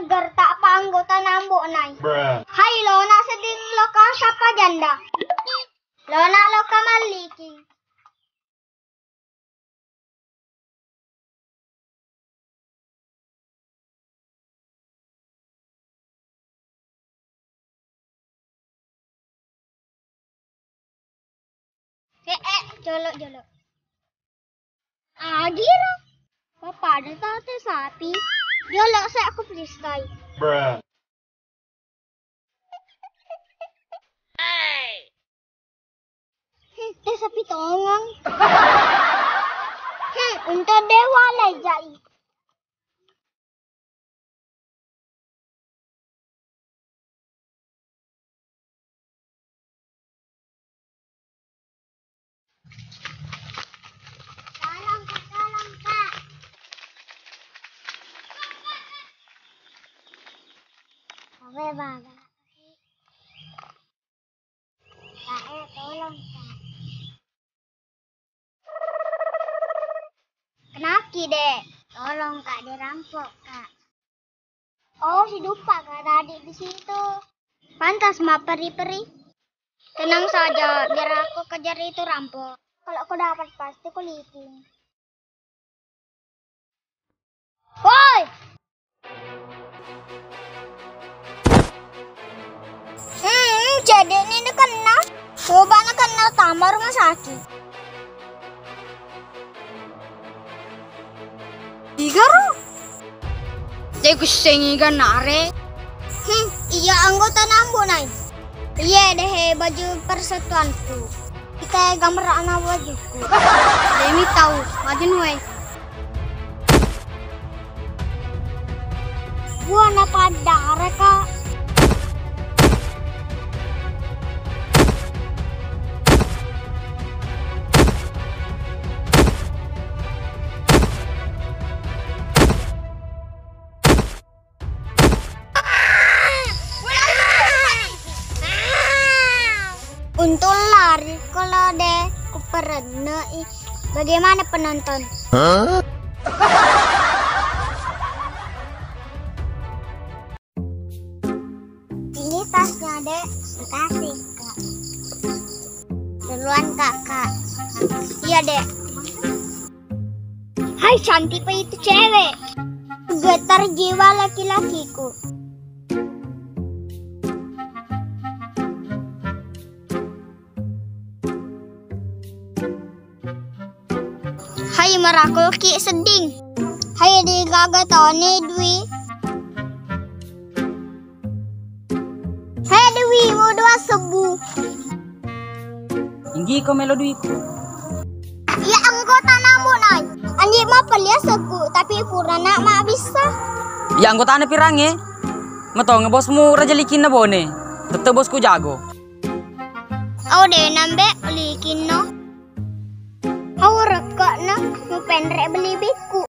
segar tak pa anggota nambo nay. Hai lo na seding lo ka sapa janda. Lo na lo ka maliki. Jolok. Gira. Papa ada tate sapi. Jolok saya aku freestyle. Teh sapi tongong. Untuk dewa lejai. Tolong kak. Awe baba. Kak, tolong kak. Kenaki dek, tolong kak dirampok kak. Oh si Dupa kak tadi di situ. Pantas mah peri-peri. Tenang saja, biar aku kejar itu rampok. Kalau aku dapat pasti aku liking. Woi! Jadi ini kena. Coba kena tambah rumah sakit. Igaro. Saya kusengi kan nare. Iya anggota nambu nai. Iya deh baju persatuanku. Kita gambar anak bajuku. Demi tahu, maju nuai. Buana pada mereka. Untuk lari kalau deh kuperena. Bagaimana penonton? Ini tasnya dek, makasih kak. Duluan kakak. Iya dek. Hai cantik itu cewek. Getar jiwa laki-lakiku. Hai merakul ki seding. Hai di gaga tone dwi. Hai Dewi mau dua sebu. Tinggi kau melodiku. Ya anggota namu nai. Anjir mah pelia seku tapi purana mah bisa. Ya anggota ane pirange. Matong bosmu raja likin na bone. Tetep bosku jago. Oh deh nambe likin no. Aurat kok na, mau pendrek beli biku.